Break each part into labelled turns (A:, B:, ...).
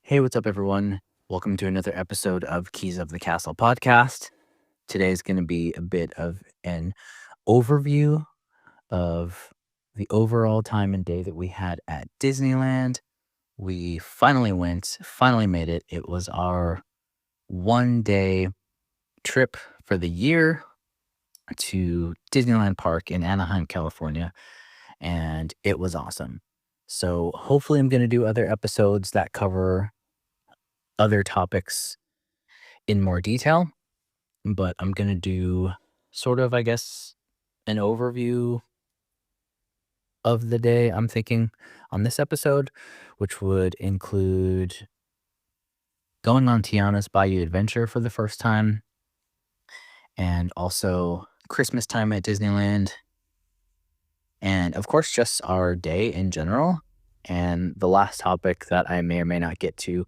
A: Hey, what's up, everyone? Welcome to another episode of Keys of the Castle podcast. Today is going to be a bit of an overview of the overall time and day that we had at Disneyland. We finally went, finally made it. It was our 1 day trip for the year to Disneyland Park in Anaheim, California, and it was awesome. So, hopefully, I'm going to do other episodes that cover other topics in more detail, but I'm going to do sort of, I guess, an overview of the day, I'm thinking, on this episode, which would include going on Tiana's Bayou Adventure for the first time, and also Christmas time at Disneyland, and of course, just our day in general. And the last topic that I may or may not get to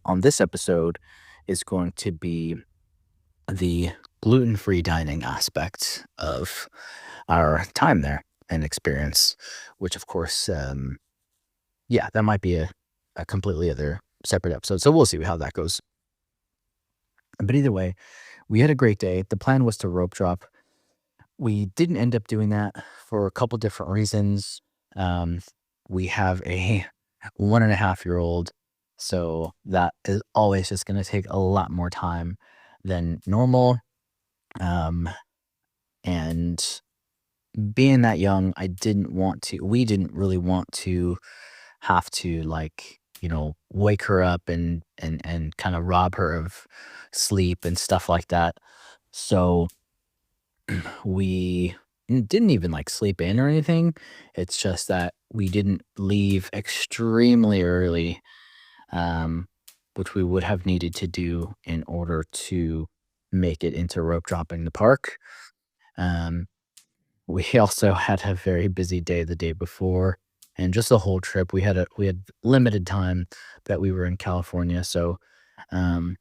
A: on this episode is going to be the gluten-free dining aspect of our time there and experience, which of course, that might be a completely other separate episode. So we'll see how that goes. But either way, we had a great day. The plan was to rope drop. We didn't end up doing that for a couple different reasons. We have a 1.5-year-old, so that is always just going to take a lot more time than normal. And being that young, we didn't really want to have to wake her up and kind of rob her of sleep and stuff like that. So we didn't even sleep in or anything. It's just that we didn't leave extremely early, which we would have needed to do in order to make it into rope dropping the park. We also had a very busy day the day before, and just the whole trip, we had limited time that we were in California, so, um,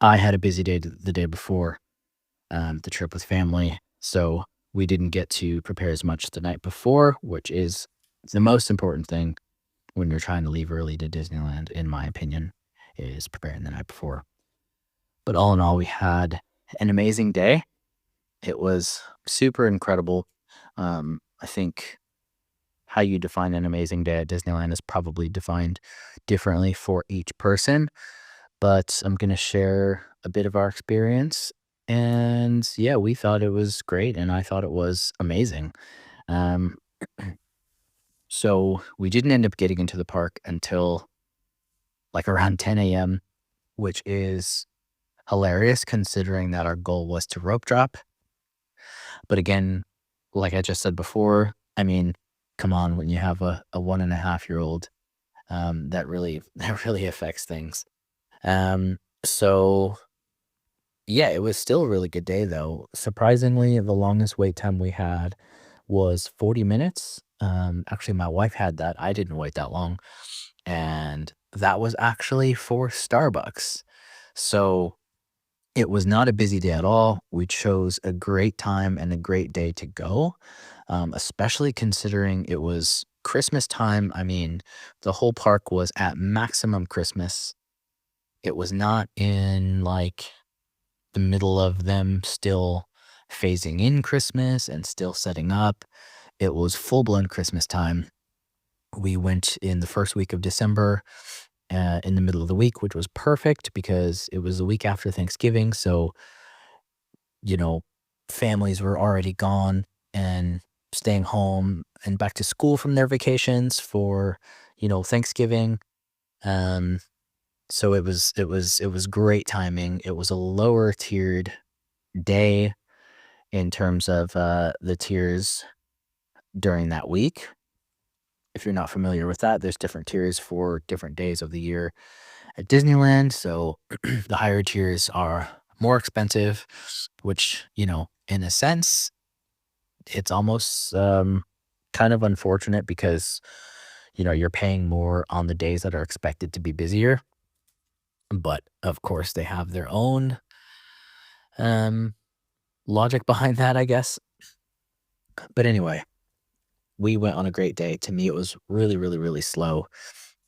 A: I had a busy day the day before, the trip with family, so we didn't get to prepare as much the night before, which is the most important thing when you're trying to leave early to Disneyland, in my opinion, is preparing the night before. But all in all, we had an amazing day. It was super incredible. I think how you define an amazing day at Disneyland is probably defined differently for each person, but I'm going to share a bit of our experience. And yeah, we thought it was great, and I thought it was amazing. Um, so we didn't end up getting into the park until around 10 a.m., which is hilarious considering that our goal was to rope drop. But again, like I just said before, I mean, come on, when you have a 1.5-year-old, that really that really affects things. So yeah, it was still a really good day though. Surprisingly, the longest wait time we had was 40 minutes. Actually, my wife had that. I didn't wait that long, and that was actually for Starbucks. So it was not a busy day at all. We chose a great time and a great day to go, especially considering it was Christmas time. I mean, the whole park was at maximum Christmas. It was not in the middle of them still phasing in Christmas and still setting up. It was full blown Christmas time. We went in the first week of December, in the middle of the week, which was perfect because it was the week after Thanksgiving. So, you know, families were already gone and staying home and back to school from their vacations for, Thanksgiving. Um, so it was great timing. It was a lower tiered day in terms of the tiers during that week. If you're not familiar with that, there's different tiers for different days of the year at Disneyland. So the higher tiers are more expensive, which, in a sense, it's almost kind of unfortunate because, you're paying more on the days that are expected to be busier. But of course, they have their own um, logic behind that, I guess. But anyway, we went on a great day. To me, it was really, really, really slow.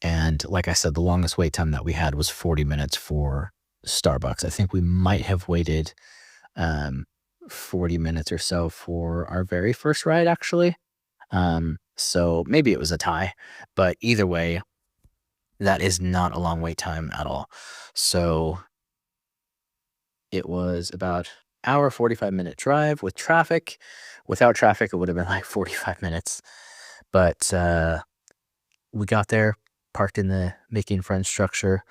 A: And like I said, the longest wait time that we had was 40 minutes for Starbucks. I think we might have waited um, 40 minutes or so for our very first ride, actually. So maybe it was a tie, but either way, that is not a long wait time at all. So it was about hour 45-minute drive with traffic. Without traffic, it would have been like 45 minutes. But we got there, parked in the Mickey and Friends structure,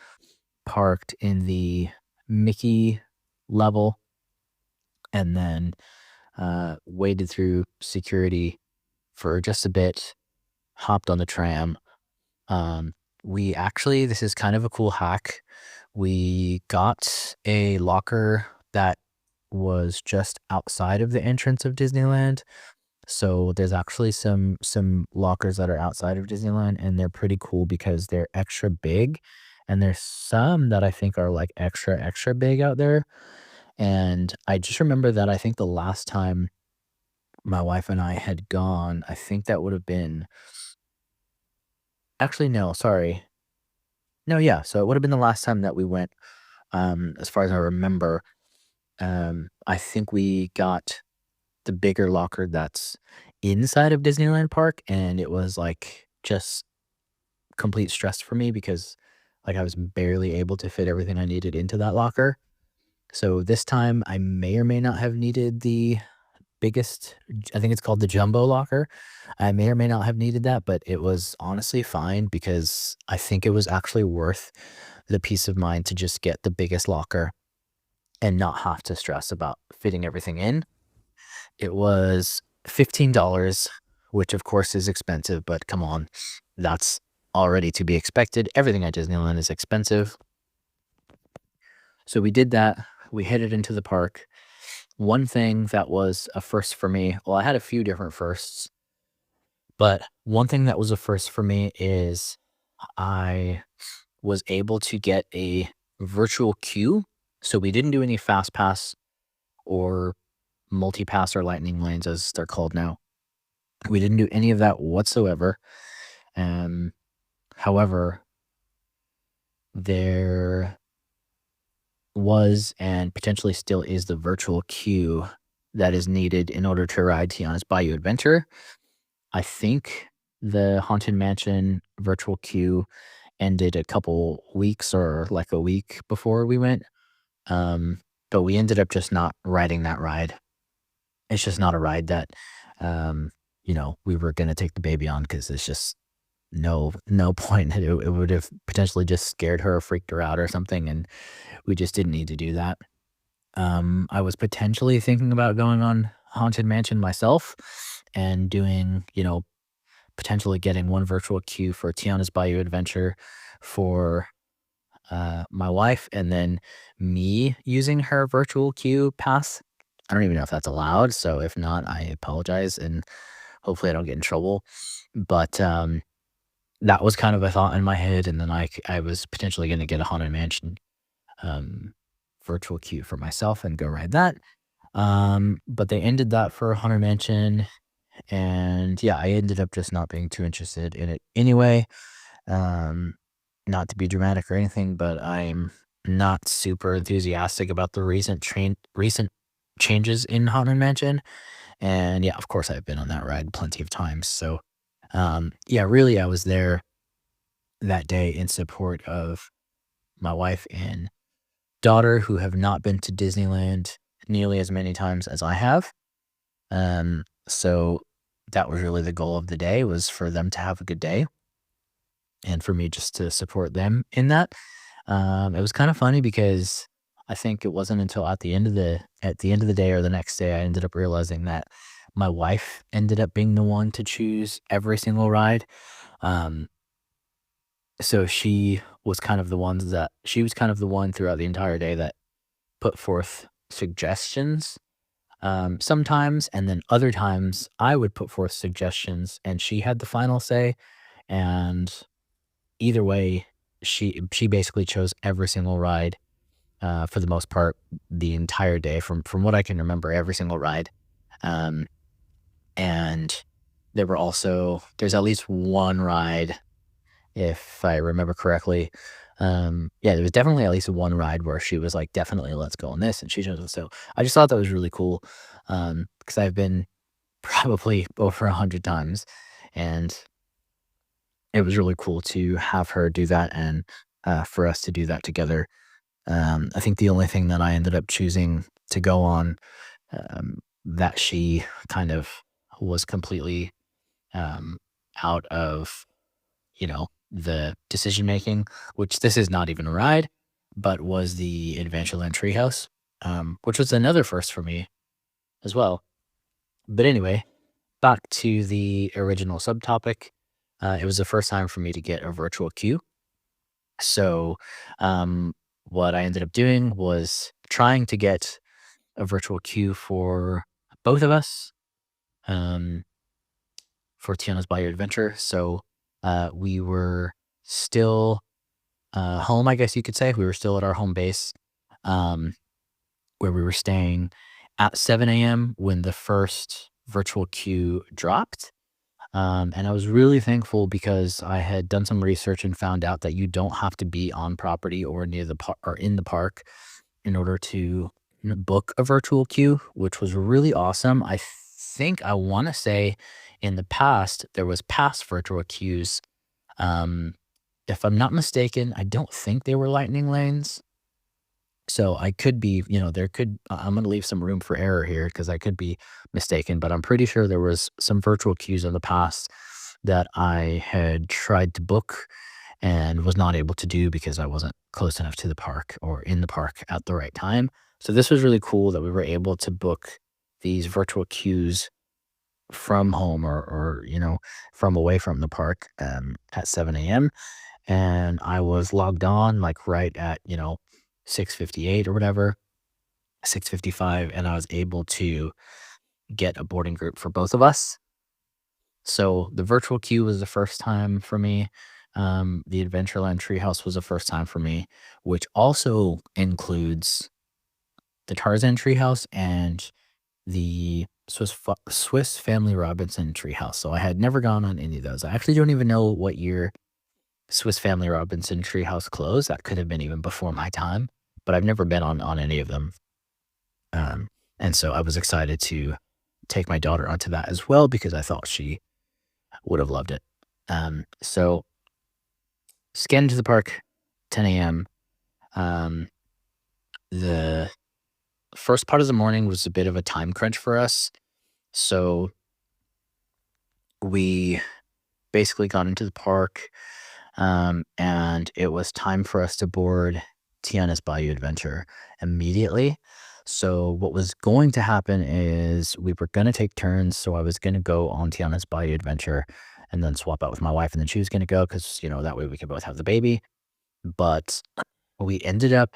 A: parked in the Mickey level, and then waded through security for just a bit, hopped on the tram. Um, we actually, this is kind of a cool hack. We got a locker that was just outside of the entrance of Disneyland. So there's actually some lockers that are outside of Disneyland, and they're pretty cool because they're extra big. And there's some that I think are like extra, extra big out there. And I just remember that I think the last time my wife and I had gone, I think that would have been actually, no, sorry. No, yeah. So it would have been the last time that we went, as far as I remember. I think we got the bigger locker that's inside of Disneyland Park, and it was like just complete stress for me because like I was barely able to fit everything I needed into that locker. So this time I may or may not have needed the biggest, I think it's called the jumbo locker. I may or may not have needed that, but it was honestly fine because I think it was actually worth the peace of mind to just get the biggest locker and not have to stress about fitting everything in. It was $15, which of course is expensive, but come on, that's already to be expected. Everything at Disneyland is expensive. So we did that. We headed into the park. One thing that was a first for me, well, I had a few different firsts, but one thing that was a first for me is I was able to get a virtual queue. So we didn't do any fast pass or multi-pass or lightning lanes as they're called now. We didn't do any of that whatsoever. Um, However, there was and potentially still is the virtual queue that is needed in order to ride Tiana's Bayou Adventure. I think the Haunted Mansion virtual queue ended a couple weeks or like a week before we went. But we ended up just not riding that ride. It's just not a ride that, um, we were gonna take the baby on because it's just no point. It would have potentially just scared her or freaked her out or something, and we just didn't need to do that. I was potentially thinking about going on Haunted Mansion myself and doing, potentially getting one virtual queue for Tiana's Bayou Adventure for my wife, and then me using her virtual queue pass. I don't even know if that's allowed. So if not, I apologize and hopefully I don't get in trouble. But that was kind of a thought in my head. And then I was potentially going to get a Haunted Mansion um, virtual queue for myself and go ride that. But they ended that for Haunted Mansion. And yeah, I ended up just not being too interested in it anyway. Um, Not to be dramatic or anything, but I'm not super enthusiastic about the recent changes in Haunted Mansion. And yeah, of course, I've been on that ride plenty of times. So, yeah, really, I was there that day in support of my wife and daughter who have not been to Disneyland nearly as many times as I have. So that was really the goal of the day, was for them to have a good day and for me just to support them in that. It was kind of funny because I think it wasn't until at the end of the day or the next day I ended up realizing that my wife ended up being the one to choose every single ride. Um, so she was kind of the one throughout the entire day that put forth suggestions. Sometimes, and then other times I would put forth suggestions and she had the final say. And either way, she basically chose every single ride, for the most part, the entire day from what I can remember, every single ride. Um, and there's at least one ride if I remember correctly. Yeah, there was definitely at least one ride where she was like, "Definitely, let's go on this," and she chose it. So I just thought that was really cool, because I've been probably over 100 times, and it was really cool to have her do that and, for us to do that together. I think the only thing that I ended up choosing to go on, that she kind of was completely, um, out of, the decision making, which this is not even a ride, but was the Adventureland Treehouse, which was another first for me as well. But anyway, back to the original subtopic. It was the first time for me to get a virtual queue. So, um, what I ended up doing was trying to get a virtual queue for both of us, um, for Tiana's Bayou Adventure. So, we were still home, I guess you could say. We were still at our home base, um, where we were staying at 7 a.m. when the first virtual queue dropped. And I was really thankful because I had done some research and found out that you don't have to be on property or near the park or in the park in order to book a virtual queue, which was really awesome. I think I want to say in the past there was past virtual queues. Um, if I'm not mistaken, I don't think they were lightning lanes. So I could be, there could, I'm going to leave some room for error here because I could be mistaken, but I'm pretty sure there was some virtual queues in the past that I had tried to book and was not able to do because I wasn't close enough to the park or in the park at the right time. So this was really cool that we were able to book these virtual queues from home or from away from the park, at 7 a.m. And I was logged on like right at, 6:58 or whatever, 6:55, and I was able to get a boarding group for both of us. So the virtual queue was the first time for me. The Adventureland Treehouse was the first time for me, which also includes the Tarzan Treehouse and the Swiss Family Robinson Treehouse. So I had never gone on any of those. I actually don't even know what year Swiss Family Robinson Treehouse closed. That could have been even before my time, but I've never been on any of them. Um, and so I was excited to take my daughter onto that as well because I thought she would have loved it. So scanned to the park, 10 a.m. Um, the first part of the morning was a bit of a time crunch for us. So we basically got into the park, and it was time for us to board Tiana's Bayou Adventure immediately. So what was going to happen is we were going to take turns. So I was going to go on Tiana's Bayou Adventure and then swap out with my wife, and then she was going to go because that way we could both have the baby. But we ended up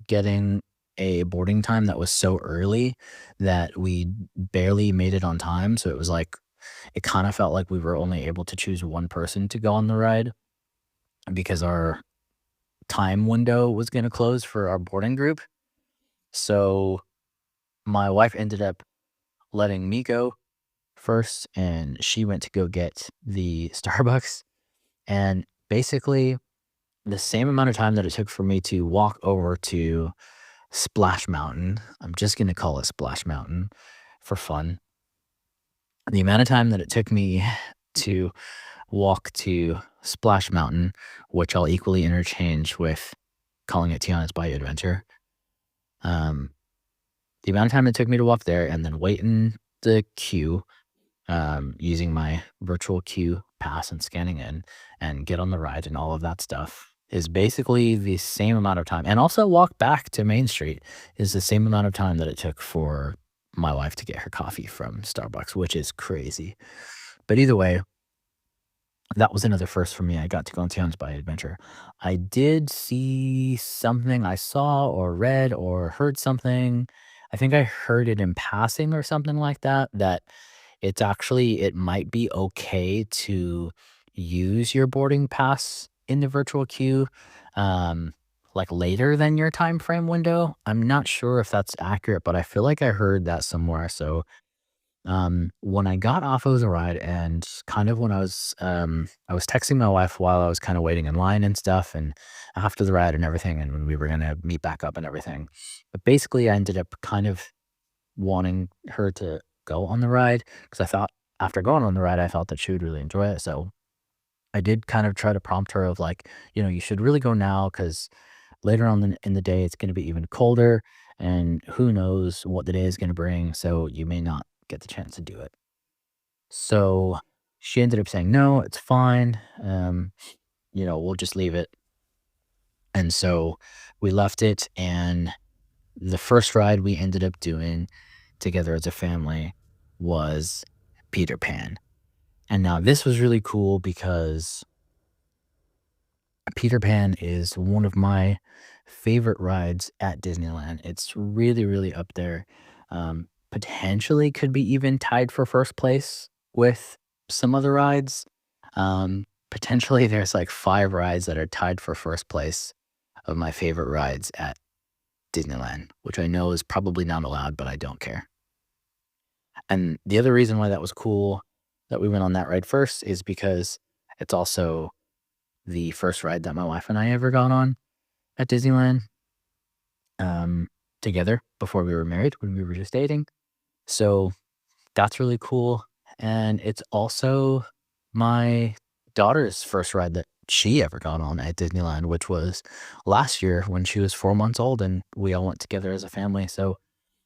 A: getting a boarding time that was so early that we barely made it on time. So it was like it kind of felt like we were only able to choose one person to go on the ride because our time window was going to close for our boarding group. So my wife ended up letting me go first, and she went to go get the Starbucks. And basically, the same amount of time that it took for me to walk over to Splash Mountain, I'm just going to call it Splash Mountain for fun. The amount of time that it took me to walk to Splash Mountain, which I'll equally interchange with calling it Tiana's Bayou Adventure. Um, the amount of time it took me to walk there and then wait in the queue, using my virtual queue pass and scanning in and get on the ride and all of that stuff is basically the same amount of time. And also walk back to Main Street is the same amount of time that it took for my wife to get her coffee from Starbucks, which is crazy. But either way, that was another first for me. I got to go on Tiana's Bayou Adventure. I did see something I saw or read or heard something. I think I heard it in passing or something like that, that it might be okay to use your boarding pass in the virtual queue, um, like later than your time frame window. I'm not sure if that's accurate, but I feel like I heard that somewhere. So When I got off of the ride and kind of when I was texting my wife while I was kind of waiting in line and stuff and after the ride and everything and when we were gonna meet back up and everything. But basically I ended up kind of wanting her to go on the ride because I thought after going on the ride, I felt that she would really enjoy it. So I did kind of try to prompt her of like, you should really go now because later on in the day, it's going to be even colder and who knows what the day is going to bring. So you may not get the chance to do it. So she ended up saying, no, it's fine. We'll just leave it. And so we left it. And the first ride we ended up doing together as a family was Peter Pan. And now this was really cool because Peter Pan is one of my favorite rides at Disneyland. It's really, really up there. Potentially could be even tied for first place with some other rides. Potentially, there's like 5 rides that are tied for first place of my favorite rides at Disneyland, which I know is probably not allowed, but I don't care. And the other reason why that was cool that we went on that ride first is because it's also the first ride that my wife and I ever got on at Disneyland, um, together before we were married when we were just dating. So that's really cool. And it's also my daughter's first ride that she ever got on at Disneyland, which was last year when she was 4 months old and we all went together as a family. So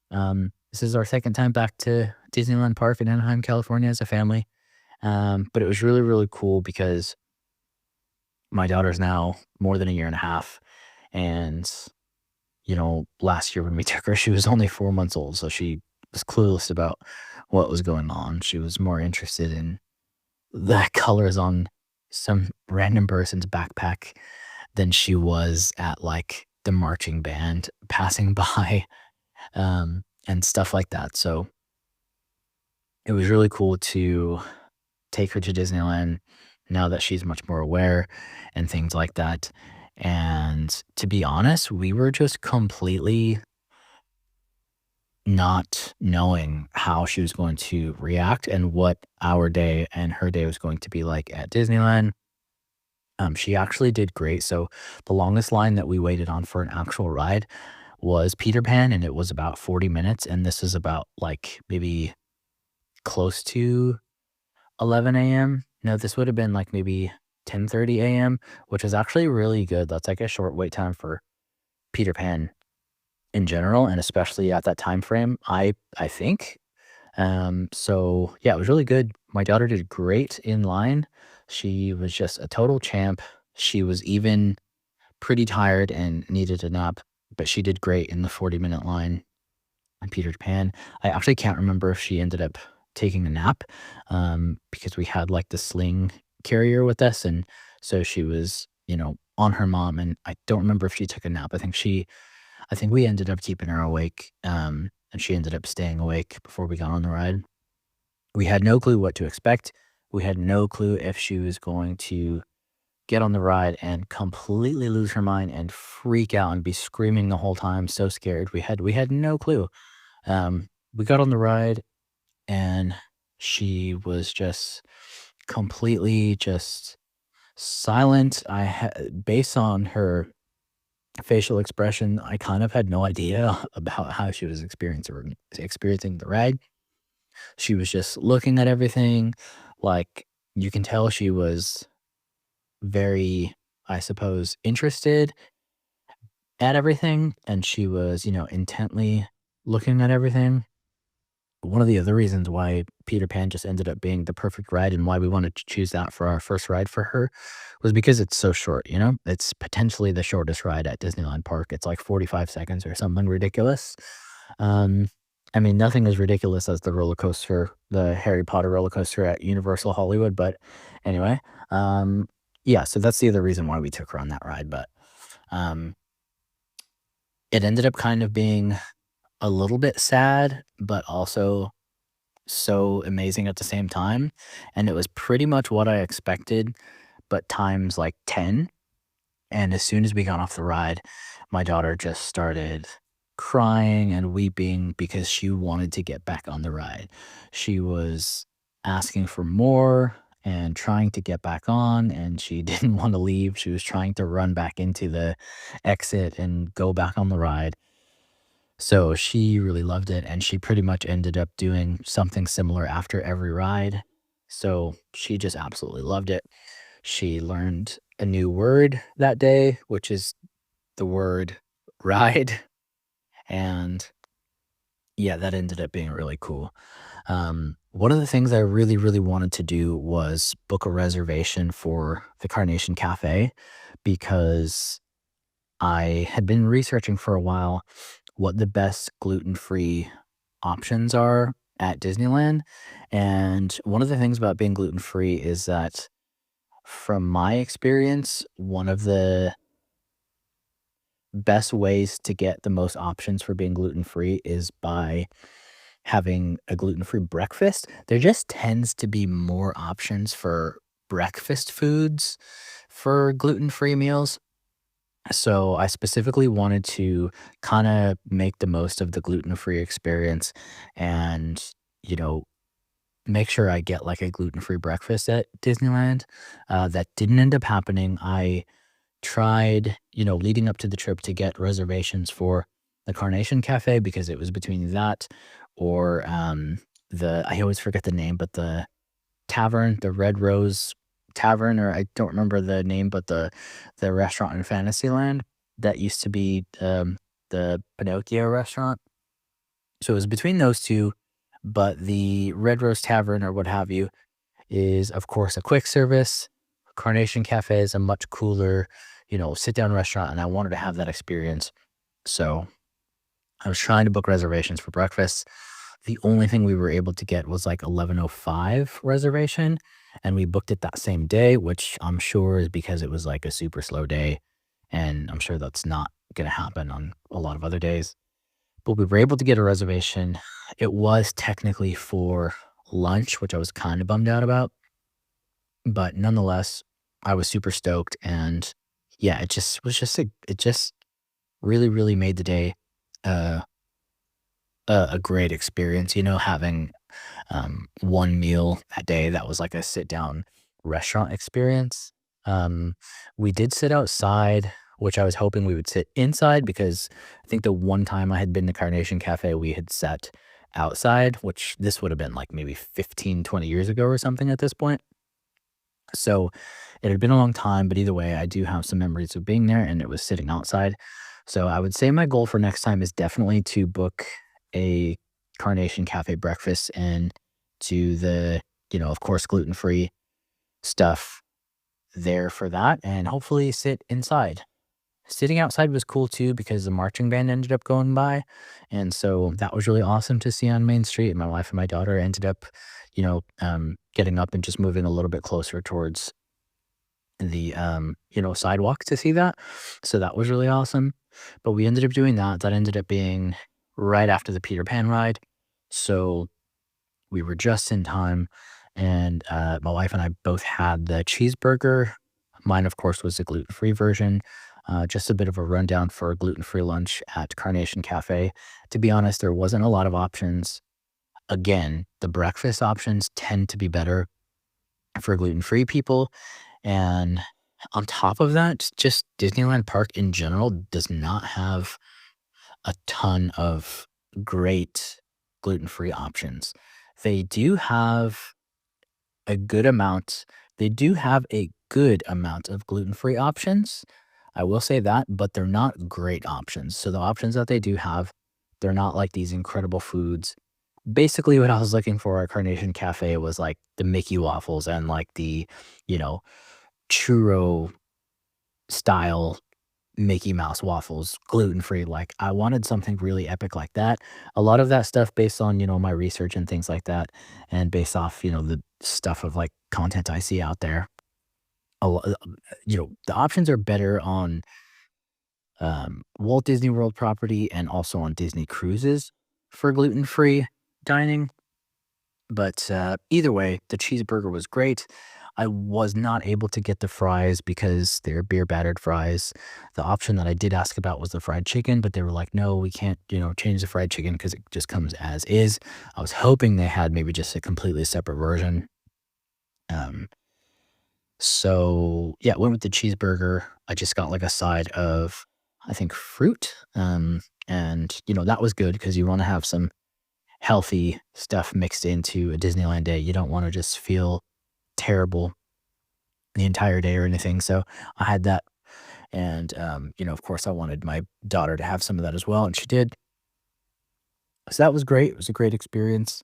A: this is our second time back to Disneyland Park in Anaheim, California as a family. But it was really, really cool because my daughter's now more than a year and a half. And, last year when we took her, she was only 4 months old. So she was clueless about what was going on. She was more interested in the colors on some random person's backpack than she was at like the marching band passing by, and stuff like that. So it was really cool to take her to Disneyland now that she's much more aware and things like that. And to be honest, we were just completely not knowing how she was going to react and what our day and her day was going to be like at Disneyland. She actually did great. So the longest line that we waited on for an actual ride was Peter Pan, and it was about 40 minutes. And this is about like maybe close to 11 a.m. No, this would have been like maybe 10:30 a.m., which is actually really good. That's like a short wait time for Peter Pan in general, and especially at that time frame, I think. So yeah, it was really good. My daughter did great in line. She was just a total champ. She was even pretty tired and needed a nap, but she did great in the 40-minute line on Peter Pan. I actually can't remember if she ended up taking a nap, because we had like the sling carrier with us, and so she was, on her mom, and I don't remember if she took a nap. I think we ended up keeping her awake, and she ended up staying awake before we got on the ride. We had no clue what to expect. We had no clue if she was going to get on the ride and completely lose her mind and freak out and be screaming the whole time, so scared. We had no clue. We got on the ride and she was just completely just silent. Based on her facial expression, I kind of had no idea about how she was experiencing the ride. She was just looking at everything, like, you can tell she was very, I suppose, interested at everything, and she was, intently looking at everything. One of the other reasons why Peter Pan just ended up being the perfect ride and why we wanted to choose that for our first ride for her was because it's so short, you know? It's potentially the shortest ride at Disneyland Park. It's like 45 seconds or something ridiculous. Um, I mean, nothing as ridiculous as the roller coaster, the Harry Potter roller coaster at Universal Hollywood, but anyway, um, yeah, so that's the other reason why we took her on that ride, but, um, it ended up kind of being a little bit sad, but also so amazing at the same time, and it was pretty much what I expected, but times, like, 10, and as soon as we got off the ride, my daughter just started crying and weeping because she wanted to get back on the ride. She was asking for more and trying to get back on, and she didn't want to leave. She was trying to run back into the exit and go back on the ride. So she really loved it, and she pretty much ended up doing something similar after every ride. So she just absolutely loved it. She learned a new word that day, which is the word ride. And yeah, that ended up being really cool. One of the things I really, really wanted to do was book a reservation for the Carnation Cafe because I had been researching for a while what the best gluten-free options are at Disneyland. And one of the things about being gluten-free is that, from my experience, one of the best ways to get the most options for being gluten-free is by having a gluten-free breakfast. There just tends to be more options for breakfast foods for gluten-free meals. So I specifically wanted to kinda make the most of the gluten-free experience and, you know, make sure I get, like, a gluten-free breakfast at Disneyland. That didn't end up happening. I tried, leading up to the trip to get reservations for the Carnation Cafe because it was between that or, I always forget the name, but the tavern, the Red Rose Tavern, or I don't remember the name, but the restaurant in Fantasyland that used to be, the Pinocchio restaurant. So it was between those 2, but the Red Rose Tavern or what have you is, of course, a quick service. Carnation Cafe is a much cooler, sit-down restaurant, and I wanted to have that experience. So I was trying to book reservations for breakfast. The only thing we were able to get was like 11:05 reservation, and we booked it that same day, which I'm sure is because it was like a super slow day, and I'm sure that's not gonna happen on a lot of other days. But we were able to get a reservation. It was technically for lunch, which I was kinda bummed out about, but nonetheless, I was super stoked, and yeah, it just really, really made the day, uh, a great experience, having, one meal that day that was like a sit-down restaurant experience. Um, we did sit outside, which I was hoping we would sit inside because I think the one time I had been to Carnation Cafe, we had sat outside, which this would have been like maybe 15, 20 years ago or something at this point. So it had been a long time, but either way, I do have some memories of being there and it was sitting outside. So I would say my goal for next time is definitely to book a Carnation Cafe breakfast and do the, of course, gluten free stuff there for that and hopefully sit inside. Sitting outside was cool too because the marching band ended up going by. And so that was really awesome to see on Main Street. My wife and my daughter ended up, getting up and just moving a little bit closer towards the, sidewalk to see that. So that was really awesome. But we ended up doing that. That ended up being right after the Peter Pan ride. So we were just in time. And my wife and I both had the cheeseburger. Mine, of course, was the gluten free version. Just a bit of a rundown for a gluten free lunch at Carnation Cafe. To be honest, there wasn't a lot of options. Again, the breakfast options tend to be better for gluten free people. And on top of that, just Disneyland Park in general does not have a ton of great gluten-free options. They do have a good amount they do have a good amount of gluten-free options. I will say that, but they're not great options. So the options that they do have, they're not like these incredible foods. Basically, what I was looking for at Carnation Cafe was like the Mickey waffles and like the, you know, churro style Mickey Mouse waffles, gluten-free, like, I wanted something really epic like that. A lot of that stuff based on, my research and things like that, and based off, the stuff of, like, content I see out there. The options are better on, Walt Disney World property and also on Disney cruises for gluten-free dining, but, either way, the cheeseburger was great. I was not able to get the fries because they're beer battered fries. The option that I did ask about was the fried chicken, but they were like, "No, we can't, change the fried chicken because it just comes as is." I was hoping they had maybe just a completely separate version. Um, so yeah, went with the cheeseburger. I just got like a side of, I think, fruit. And that was good because you want to have some healthy stuff mixed into a Disneyland day. You don't want to just feel terrible the entire day or anything. So I had that. And, of course, I wanted my daughter to have some of that as well. And she did. So that was great. It was a great experience.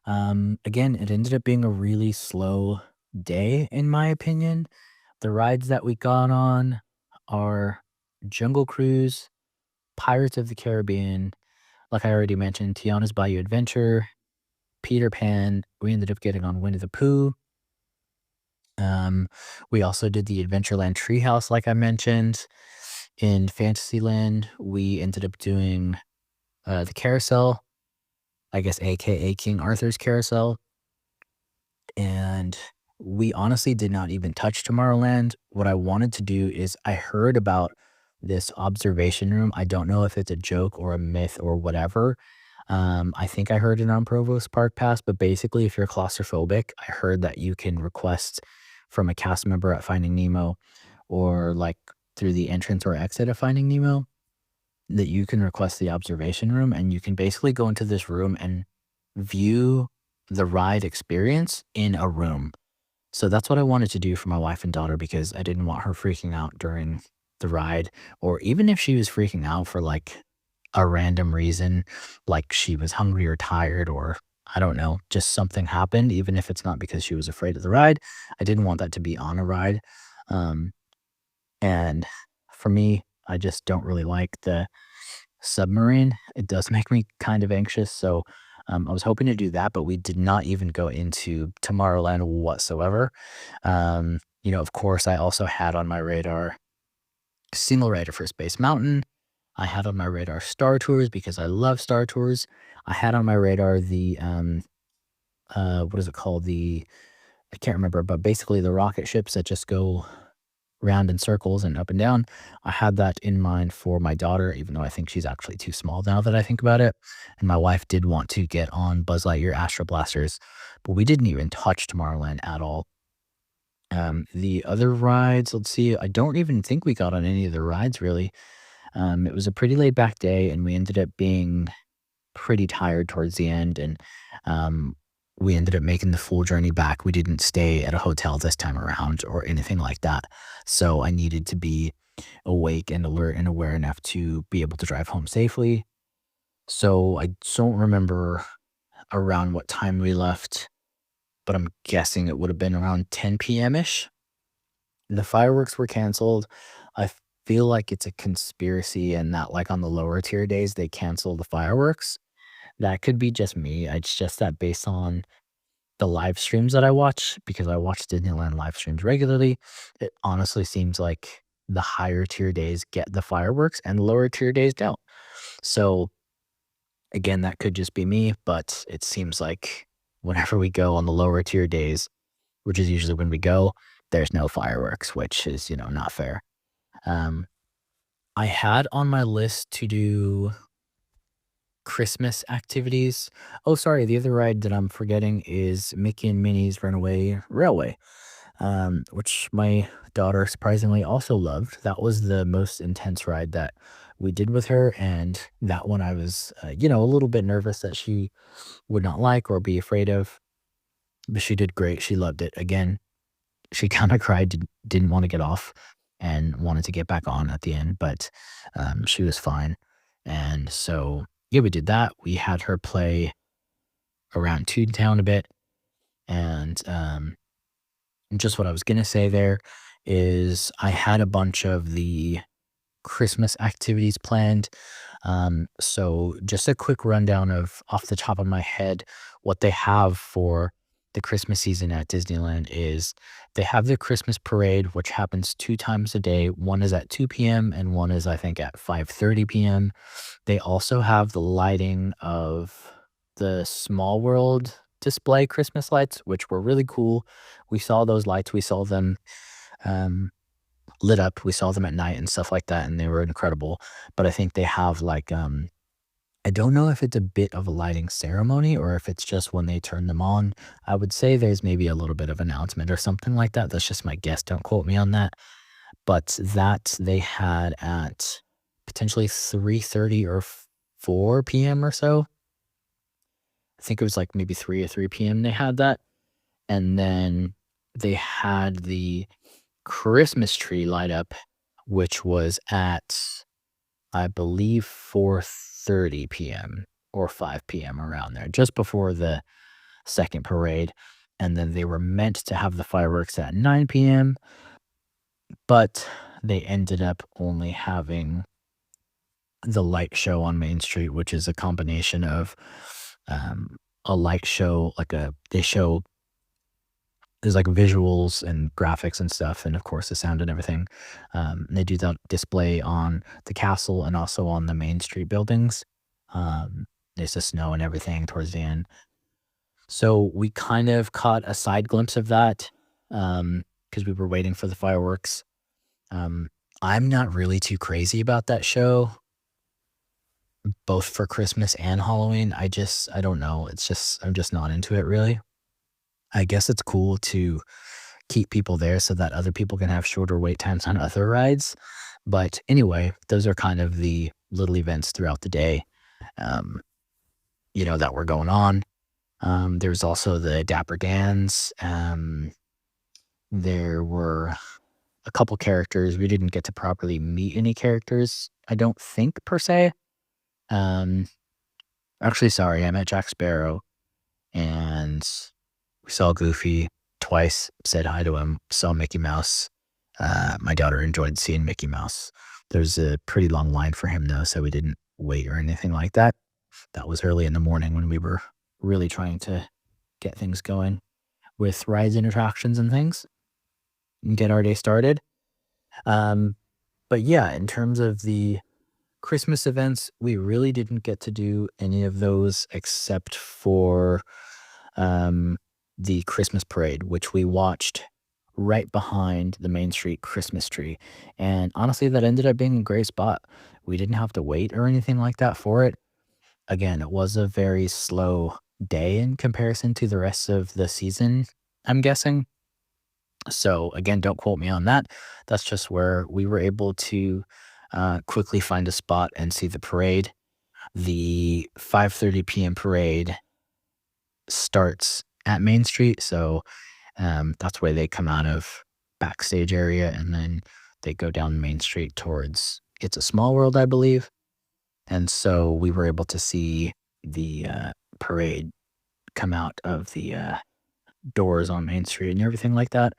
A: Again, it ended up being a really slow day, in my opinion. The rides that we got on are Jungle Cruise, Pirates of the Caribbean, like I already mentioned, Tiana's Bayou Adventure, Peter Pan. We ended up getting on Winnie the Pooh. Um, we also did the Adventureland Treehouse, like I mentioned. In Fantasyland, we ended up doing the carousel, I guess, AKA King Arthur's carousel. And we honestly did not even touch Tomorrowland. What I wanted to do is I heard about this observation room. I don't know if it's a joke or a myth or whatever. I think I heard it on Provost Park Pass, but basically, if you're claustrophobic, I heard that you can request from a cast member at Finding Nemo or like through the entrance or exit of Finding Nemo that you can request the observation room and you can basically go into this room and view the ride experience in a room. So that's what I wanted to do for my wife and daughter because I didn't want her freaking out during the ride, or even if she was freaking out for like a random reason, like she was hungry or tired, or I don't know, just something happened, even if it's not because she was afraid of the ride. I didn't want that to be on a ride. Um, and for me, I just don't really like the submarine. It does make me kind of anxious. So I was hoping to do that, but we did not even go into Tomorrowland whatsoever. Of course, I also had on my radar Single Rider for Space Mountain. I had on my radar Star Tours because I love Star Tours. I had on my radar the what is it called? I can't remember, but basically the rocket ships that just go round in circles and up and down. I had that in mind for my daughter, even though I think she's actually too small now that I think about it. And my wife did want to get on Buzz Lightyear Astro Blasters, but we didn't even touch Tomorrowland at all. The other rides, let's see, I don't even think we got on any of the rides really. It was a pretty laid back day, and we ended up being pretty tired towards the end, and um, we ended up making the full journey back. We didn't stay at a hotel this time around or anything like that. So I needed to be awake and alert and aware enough to be able to drive home safely. So I don't remember around what time we left, but I'm guessing it would have been around 10 p.m. ish. The fireworks were canceled. I feel like it's a conspiracy and that, like, on the lower tier days, they cancel the fireworks. That could be just me. It's just that based on the live streams that I watch, because I watch Disneyland live streams regularly, it honestly seems like the higher tier days get the fireworks and the lower tier days don't. So again, that could just be me, but it seems like whenever we go on the lower tier days, which is usually when we go, there's no fireworks, which is, not fair. Um, I had on my list to do Christmas activities. Oh, sorry, the other ride that I'm forgetting is Mickey and Minnie's Runaway Railway, which my daughter surprisingly also loved. That was the most intense ride that we did with her, and that one I was, a little bit nervous that she would not like or be afraid of, but she did great. She loved it. Again, she kinda cried, didn't wanna get off and wanted to get back on at the end, but, she was fine, and so, yeah, we did that. We had her play around Toontown a bit, and, just what I was gonna say there is I had a bunch of the Christmas activities planned. So just a quick rundown of off the top of my head, what they have for the Christmas season at Disneyland is they have the Christmas parade, which happens 2 times a day. One is at 2 p.m. and one is, I think, at 5:30 p.m. They also have the lighting of the Small World. display Christmas lights, which were really cool. We saw those lights, we saw them, um, lit up, we saw them at night and stuff like that, and they were incredible. But I think they have, like, I don't know if it's a bit of a lighting ceremony or if it's just when they turn them on. I would say there's maybe a little bit of announcement or something like that. That's just my guess, don't quote me on that. But that they had at potentially 3:30 or 4 PM or so. I think it was, like, maybe 3 or 3 PM they had that, and then they had the Christmas tree light up, which was at, I believe, 4:30 PM or 5 PM, around there, just before the 2nd parade, and then they were meant to have the fireworks at 9 PM, but they ended up only having the light show on Main Street, which is a combination of, um, a light show, like a they show there's, like, visuals and graphics and stuff, and, of course, the sound and everything. They do that display on the castle and also on the Main Street buildings. There's the snow and everything towards the end. So, we kind of caught a side glimpse of that, because we were waiting for the fireworks. Um, I'm not really too crazy about that show, both for Christmas and Halloween. I don't know, it's just I'm just not into it, really. I guess it's cool to keep people there so that other people can have shorter wait times on other rides. But anyway, those are kind of the little events throughout the day, um, that were going on. There's also the Dapper Dans. There were a couple characters. We didn't get to properly meet any characters, I don't think, per se. Um, Actually, sorry, I met Jack Sparrow, and we saw Goofy twice, said hi to him, saw Mickey Mouse. My daughter enjoyed seeing Mickey Mouse. There's a pretty long line for him, though, so we didn't wait or anything like that. That was early in the morning when we were really trying to get things going with rides and attractions and things and get our day started. Um, but yeah, in terms of the Christmas events, we really didn't get to do any of those except for um, the Christmas parade, which we watched right behind the Main Street Christmas tree. And honestly, that ended up being a great spot. We didn't have to wait or anything like that for it. Again, it was a very slow day in comparison to the rest of the season, I'm guessing. So, again, don't quote me on that. That's just where we were able to quickly find a spot and see the parade. The 5:30 PM parade starts at Main Street, so that's where they come out of backstage area, and then they go down Main Street towards It's a Small World, I believe. And so we were able to see the parade come out of the doors on Main Street and everything like that.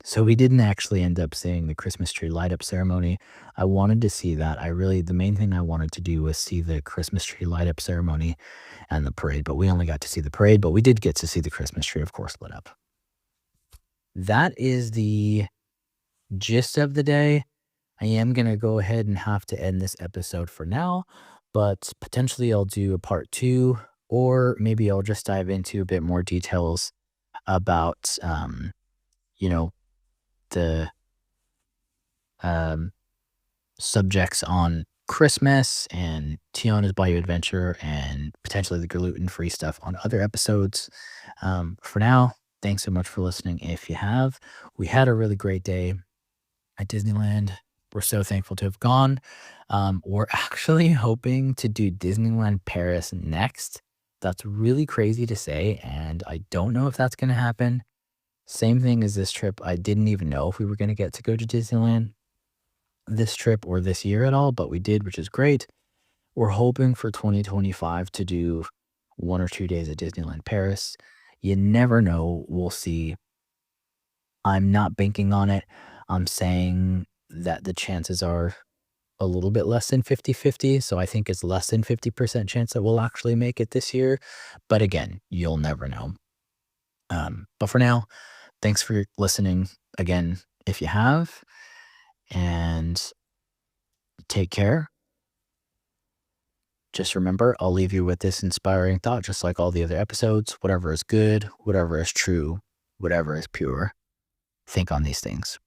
A: So we didn't actually end up seeing the Christmas tree light up ceremony. I wanted to see that. The main thing I wanted to do was see the Christmas tree light up ceremony and the parade, but we only got to see the parade, but we did get to see the Christmas tree, of course, lit up. That is the gist of the day. I am going to go ahead and have to end this episode for now, but potentially I'll do a part two, or maybe I'll just dive into a bit more details about, you know, the um, subjects on Christmas and Tiana's Bayou Adventure and potentially the gluten-free stuff on other episodes. For now, thanks so much for listening. If you have, we had a really great day at Disneyland. We're so thankful to have gone. We're actually hoping to do Disneyland Paris next. That's really crazy to say, and I don't know if that's going to happen. Same thing as this trip. I didn't even know if we were going to get to go to Disneyland this trip or this year at all, but we did, which is great. We're hoping for 2025 to do 1 or 2 days at Disneyland Paris. You never know. We'll see. I'm not banking on it. I'm saying that the chances are a little bit less than 50-50. So I think it's less than 50% chance that we'll actually make it this year. But again, you'll never know. But for now, thanks for listening again if you have, and take care. just remember, I'll leave you with this inspiring thought, just like all the other episodes. Whatever is good, whatever is true, whatever is pure, think on these things.